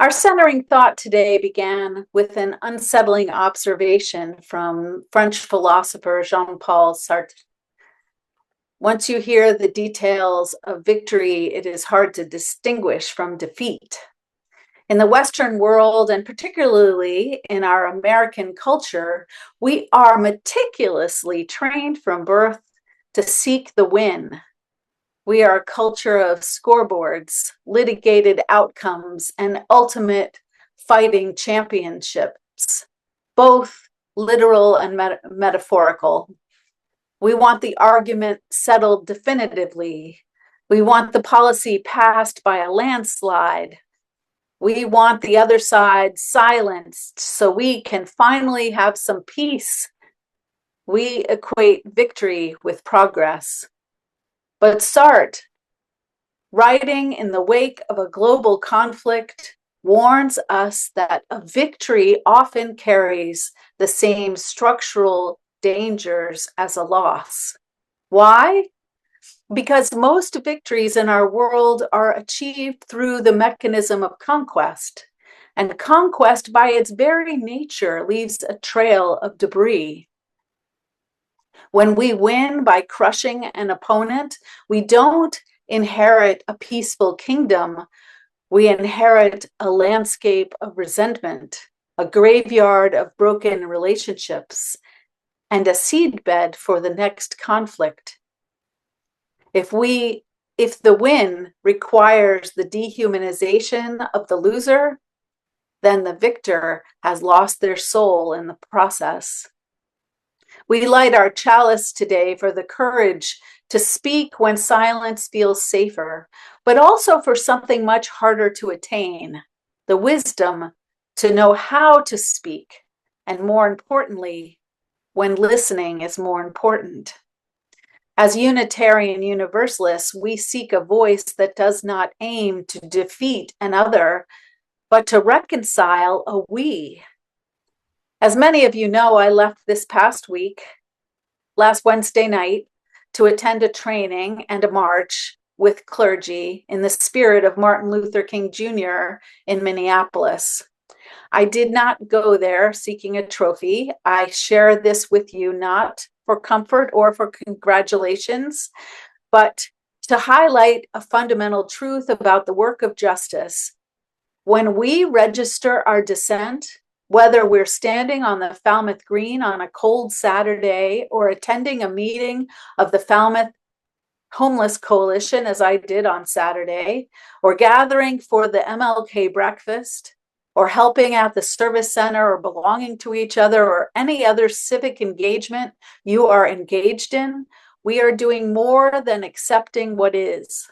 Our centering thought today began with an unsettling observation from French philosopher Jean-Paul Sartre. Once you hear the details of victory, it is hard to distinguish from defeat. In the Western world, and particularly in our American culture, we are meticulously trained from birth to seek the win. We are a culture of scoreboards, litigated outcomes, and ultimate fighting championships, both literal and metaphorical. We want the argument settled definitively. We want the policy passed by a landslide. We want the other side silenced so we can finally have some peace. We equate victory with progress. But Sartre, writing in the wake of a global conflict, warns us that a victory often carries the same structural dangers as a loss. Why? Because most victories in our world are achieved through the mechanism of conquest, and conquest by its very nature leaves a trail of debris. When we win by crushing an opponent, we don't inherit a peaceful kingdom. We inherit a landscape of resentment, a graveyard of broken relationships, and a seedbed for the next conflict. If the win requires the dehumanization of the loser, then the victor has lost their soul in the process. We light our chalice today for the courage to speak when silence feels safer, but also for something much harder to attain, the wisdom to know how to speak, and more importantly, when listening is more important. As Unitarian Universalists, we seek a voice that does not aim to defeat another, but to reconcile a we. As many of you know, I left this past week, last Wednesday night, to attend a training and a march with clergy in the spirit of Martin Luther King Jr. in Minneapolis. I did not go there seeking a trophy. I share this with you not for comfort or for congratulations, but to highlight a fundamental truth about the work of justice. When we register our dissent, whether we're standing on the Falmouth Green on a cold Saturday or attending a meeting of the Falmouth Homeless Coalition, as I did on Saturday, or gathering for the MLK breakfast, or helping at the service center, or belonging to each other, or any other civic engagement you are engaged in, we are doing more than accepting what is.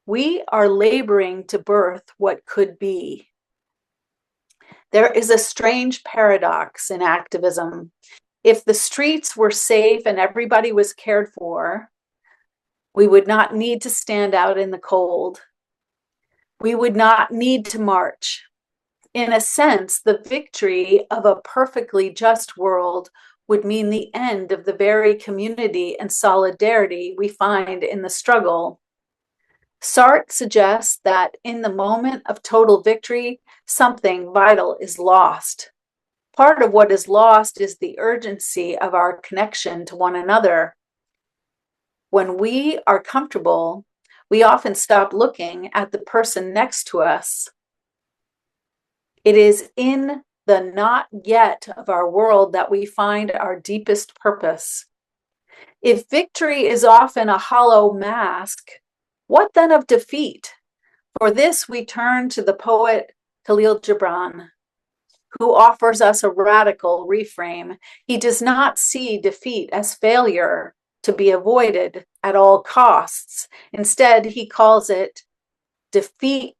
We are laboring to birth what could be. There is a strange paradox in activism. If the streets were safe and everybody was cared for, we would not need to stand out in the cold. We would not need to march. In a sense, the victory of a perfectly just world would mean the end of the very community and solidarity we find in the struggle. Sartre suggests that in the moment of total victory, something vital is lost. Part of what is lost is the urgency of our connection to one another. When we are comfortable, we often stop looking at the person next to us. It is in the not yet of our world that we find our deepest purpose. If victory is often a hollow mask, what then of defeat? For this, we turn to the poet Khalil Gibran, who offers us a radical reframe. He does not see defeat as failure to be avoided at all costs. Instead, he calls it defeat,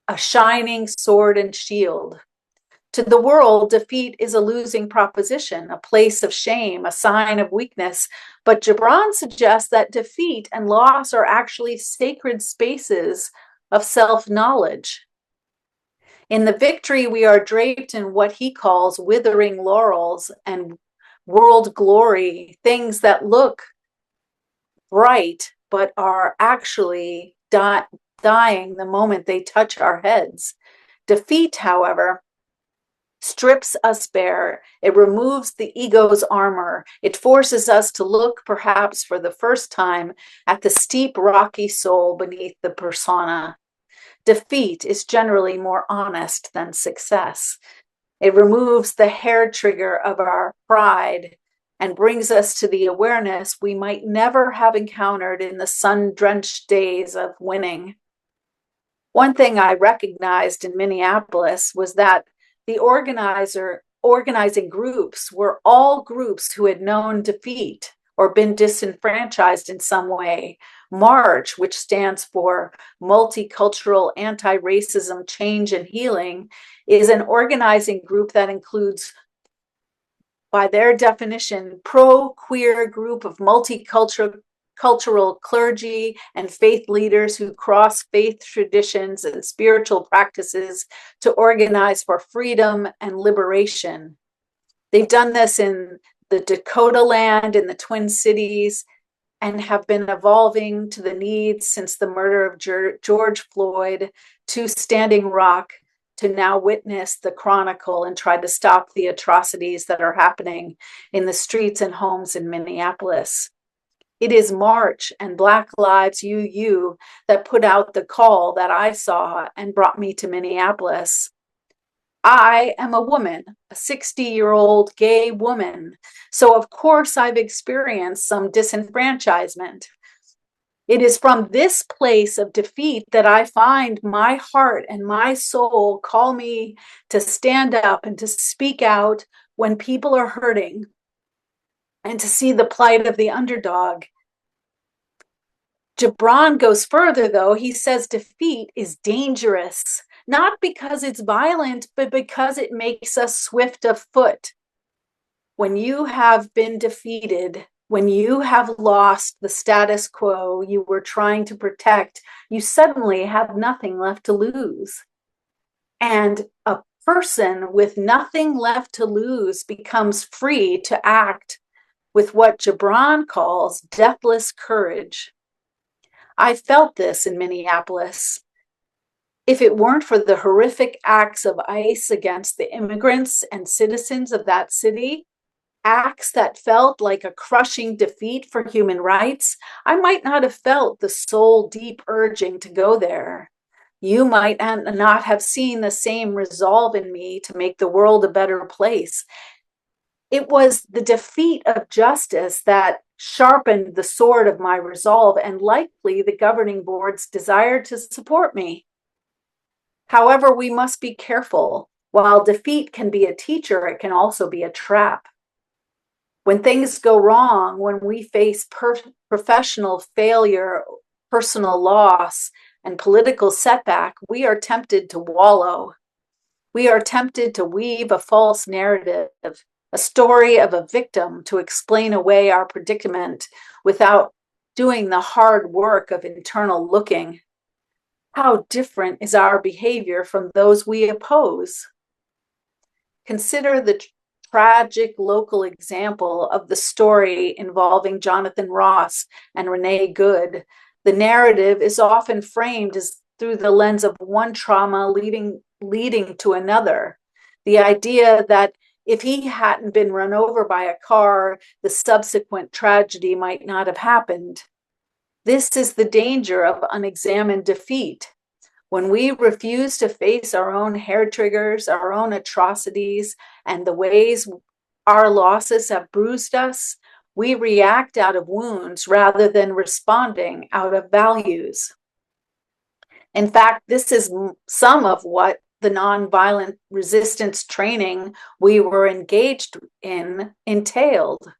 a shining sword and shield. To the world, defeat is a losing proposition, a place of shame, a sign of weakness. But Gibran suggests that defeat and loss are actually sacred spaces of self-knowledge. In the victory, we are draped in what he calls withering laurels and world glory, things that look bright but are actually dying the moment they touch our heads. Defeat, however, strips us bare. It removes the ego's armor. It forces us to look, perhaps for the first time, at the steep, rocky soul beneath the persona. Defeat is generally more honest than success. It removes the hair trigger of our pride and brings us to the awareness we might never have encountered in the sun-drenched days of winning. One thing I recognized in Minneapolis was that the organizing groups were all groups who had known defeat or been disenfranchised in some way. MARCH, which stands for Multicultural Anti-Racism Change and Healing, is an organizing group that includes, by their definition, pro-queer group of multicultural clergy and faith leaders who cross faith traditions and spiritual practices to organize for freedom and liberation. They've done this in the Dakota land, in the Twin Cities, and have been evolving to the needs since the murder of George Floyd, to Standing Rock, to now witness the Chronicle and try to stop the atrocities that are happening in the streets and homes in Minneapolis. It is MARCH and Black Lives UU that put out the call that I saw and brought me to Minneapolis. I am a woman, a 60-year-old gay woman, so of course I've experienced some disenfranchisement. It is from this place of defeat that I find my heart and my soul call me to stand up and to speak out when people are hurting and to see the plight of the underdog. Gibran goes further, though. He says defeat is dangerous, not because it's violent, but because it makes us swift of foot. When you have been defeated, when you have lost the status quo you were trying to protect, you suddenly have nothing left to lose. And a person with nothing left to lose becomes free to act with what Gibran calls deathless courage. I felt this in Minneapolis. If it weren't for the horrific acts of ICE against the immigrants and citizens of that city, acts that felt like a crushing defeat for human rights, I might not have felt the soul-deep urging to go there. You might not have seen the same resolve in me to make the world a better place. It was the defeat of justice that sharpened the sword of my resolve and likely the governing board's desire to support me. However, we must be careful. While defeat can be a teacher, it can also be a trap. When things go wrong, when we face professional failure, personal loss, and political setback, we are tempted to wallow. We are tempted to weave a false narrative, a story of a victim to explain away our predicament without doing the hard work of internal looking. How different is our behavior from those we oppose? Consider the tragic local example of the story involving Jonathan Ross and Renee Good. The narrative is often framed as through the lens of one trauma leading to another. The idea that if he hadn't been run over by a car, the subsequent tragedy might not have happened. This is the danger of unexamined defeat. When we refuse to face our own hair triggers, our own atrocities, and the ways our losses have bruised us, we react out of wounds rather than responding out of values. In fact, this is some of what the nonviolent resistance training we were engaged in entailed.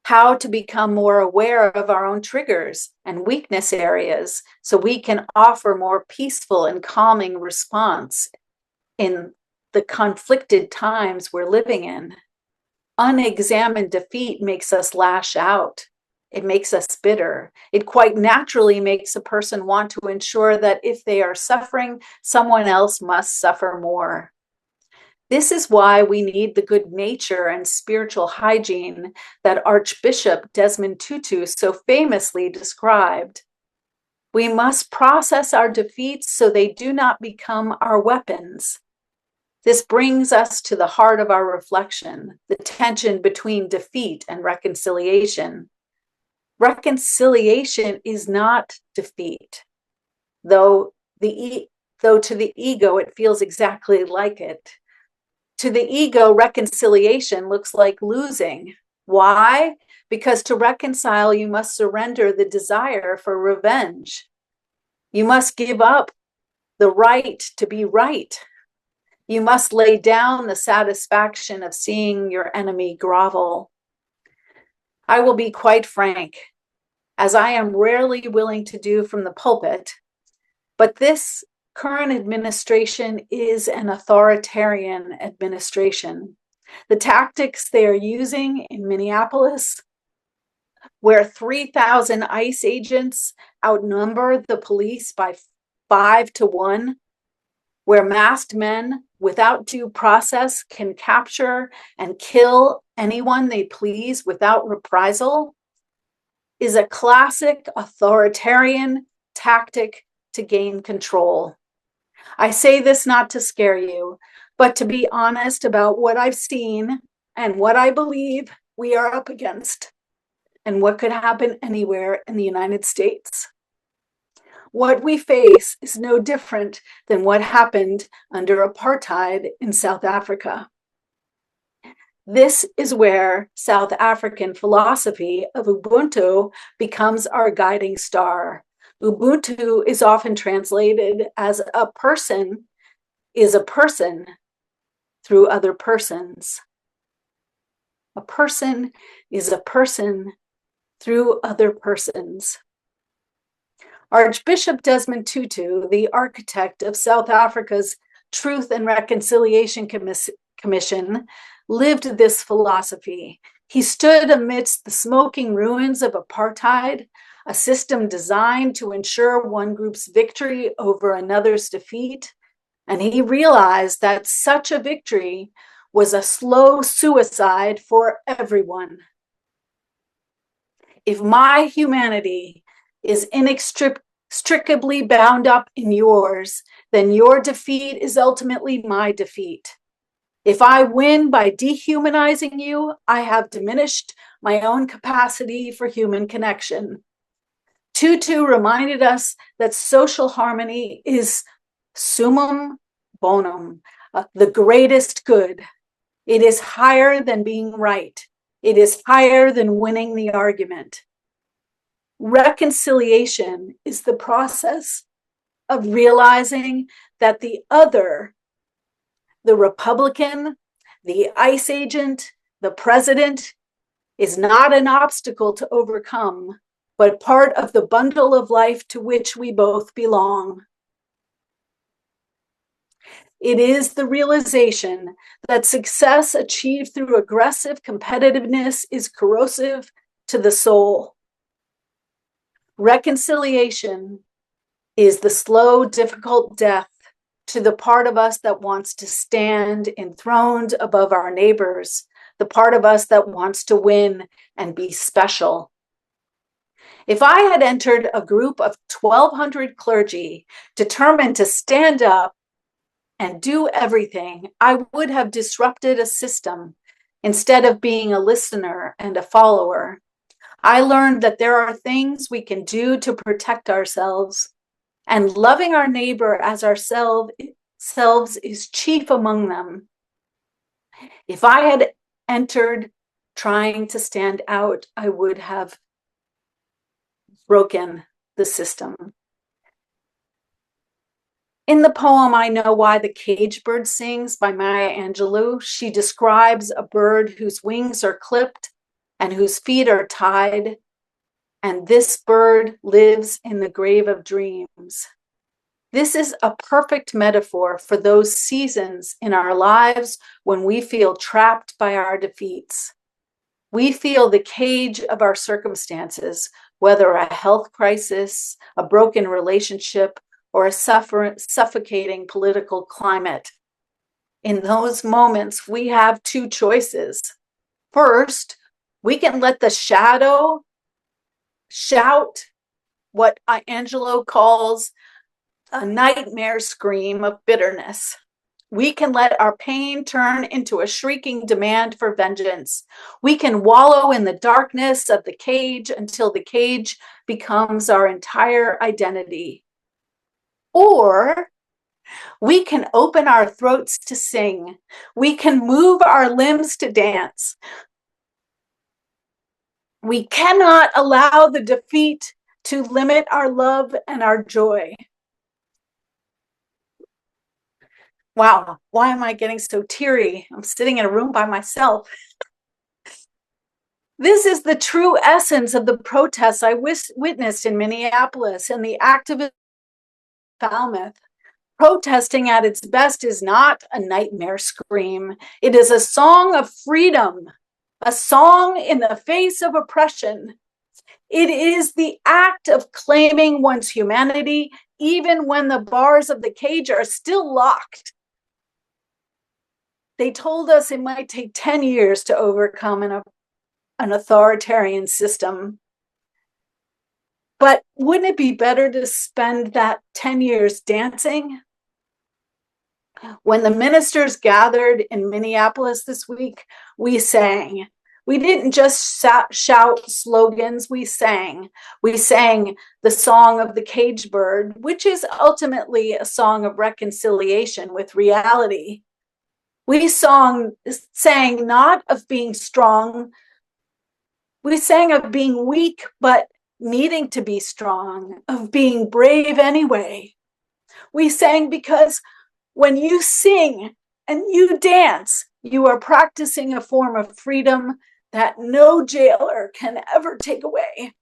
How to become more aware of our own triggers and weakness areas so we can offer more peaceful and calming response in the conflicted times we're living in. Unexamined defeat makes us lash out. It makes us bitter. It quite naturally makes a person want to ensure that if they are suffering, someone else must suffer more. This is why we need the good nature and spiritual hygiene that Archbishop Desmond Tutu so famously described. We must process our defeats so they do not become our weapons. This brings us to the heart of our reflection, the tension between defeat and reconciliation. Reconciliation is not defeat, though to the ego it feels exactly like it. To the ego, reconciliation looks like losing. Why? Because to reconcile, you must surrender the desire for revenge. You must give up the right to be right. You must lay down the satisfaction of seeing your enemy grovel. I will be quite frank, as I am rarely willing to do from the pulpit, but this current administration is an authoritarian administration. The tactics they are using in Minneapolis, where 3,000 ICE agents outnumber the police by 5 to 1, where masked men without due process can capture and kill anyone they please without reprisal, is a classic authoritarian tactic to gain control. I say this not to scare you, but to be honest about what I've seen and what I believe we are up against and what could happen anywhere in the United States. What we face is no different than what happened under apartheid in South Africa. This is where South African philosophy of Ubuntu becomes our guiding star. Ubuntu is often translated as a person is a person through other persons. A person is a person through other persons. Archbishop Desmond Tutu, the architect of South Africa's Truth and Reconciliation Commission, lived this philosophy. He stood amidst the smoking ruins of apartheid, a system designed to ensure one group's victory over another's defeat, and he realized that such a victory was a slow suicide for everyone. If my humanity is inextricably bound up in yours, then your defeat is ultimately my defeat. If I win by dehumanizing you, I have diminished my own capacity for human connection. Tutu reminded us that social harmony is summum bonum, the greatest good. It is higher than being right. It is higher than winning the argument. Reconciliation is the process of realizing that the other, the Republican, the ICE agent, the president, is not an obstacle to overcome, but part of the bundle of life to which we both belong. It is the realization that success achieved through aggressive competitiveness is corrosive to the soul. Reconciliation is the slow, difficult death to the part of us that wants to stand enthroned above our neighbors, the part of us that wants to win and be special. If I had entered a group of 1,200 clergy determined to stand up and do everything, I would have disrupted a system instead of being a listener and a follower. I learned that there are things we can do to protect ourselves, and loving our neighbor as ourselves is chief among them. If I had entered trying to stand out, I would have broken the system. In the poem, I Know Why the Cage Bird Sings by Maya Angelou, she describes a bird whose wings are clipped and whose feet are tied, and this bird lives in the grave of dreams. This is a perfect metaphor for those seasons in our lives when we feel trapped by our defeats. We feel the cage of our circumstances, whether a health crisis, a broken relationship, or a suffocating political climate. In those moments, we have two choices. First, we can let the shadow shout what Angelo calls a nightmare scream of bitterness. We can let our pain turn into a shrieking demand for vengeance. We can wallow in the darkness of the cage until the cage becomes our entire identity. Or we can open our throats to sing. We can move our limbs to dance. We cannot allow the defeat to limit our love and our joy. Wow, why am I getting so teary? I'm sitting in a room by myself. This is the true essence of the protests I witnessed in Minneapolis and the activists in Falmouth. Protesting at its best is not a nightmare scream. It is a song of freedom, a song in the face of oppression. It is the act of claiming one's humanity, even when the bars of the cage are still locked. They told us it might take 10 years to overcome an authoritarian system. But wouldn't it be better to spend that 10 years dancing? When the ministers gathered in Minneapolis this week, we sang. We didn't just shout slogans, we sang. We sang the song of the cage bird, which is ultimately a song of reconciliation with reality. We sang not of being strong. We sang of being weak, but needing to be strong, of being brave anyway. We sang because when you sing and you dance, you are practicing a form of freedom that no jailer can ever take away.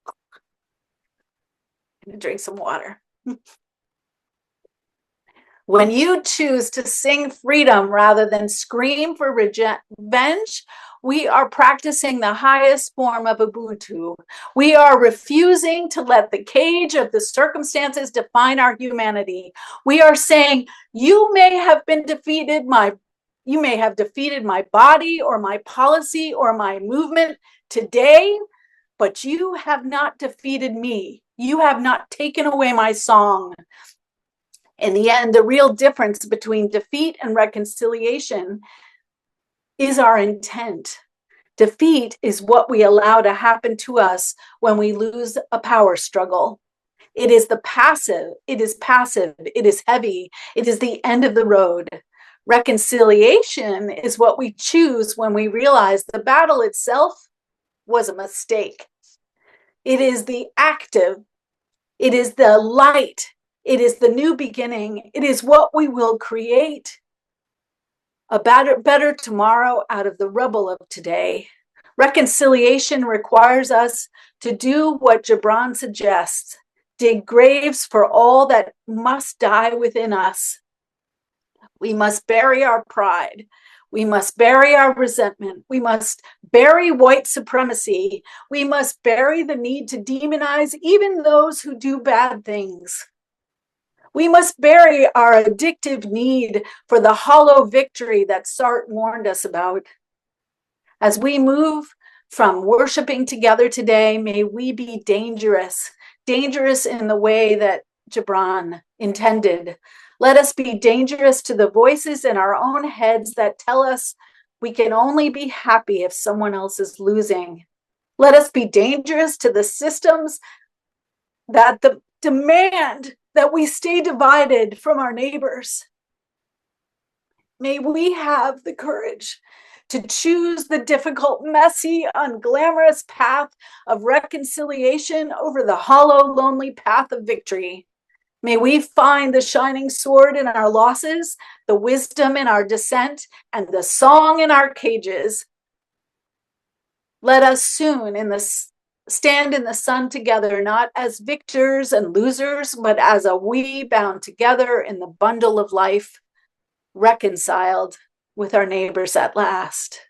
I'm going to drink some water. When you choose to sing freedom rather than scream for revenge, we are practicing the highest form of Ubuntu. We are refusing to let the cage of the circumstances define our humanity. We are saying, you may have defeated my body or my policy or my movement today, but you have not defeated me. You have not taken away my song. In the end, the real difference between defeat and reconciliation is our intent. Defeat is what we allow to happen to us when we lose a power struggle. It is passive, it is heavy, it is the end of the road. Reconciliation is what we choose when we realize the battle itself was a mistake. It is the active, it is the light, it is the new beginning. It is what we will create, a better tomorrow out of the rubble of today. Reconciliation requires us to do what Gibran suggests, dig graves for all that must die within us. We must bury our pride. We must bury our resentment. We must bury white supremacy. We must bury the need to demonize even those who do bad things. We must bury our addictive need for the hollow victory that Sartre warned us about. As we move from worshiping together today, may we be dangerous in the way that Gibran intended. Let us be dangerous to the voices in our own heads that tell us we can only be happy if someone else is losing. Let us be dangerous to the systems that demand that we stay divided from our neighbors. May we have the courage to choose the difficult, messy, unglamorous path of reconciliation over the hollow, lonely path of victory. May we find the shining sword in our losses, the wisdom in our dissent, and the song in our cages. Let us soon stand in the sun together, not as victors and losers, but as a we bound together in the bundle of life, reconciled with our neighbors at last.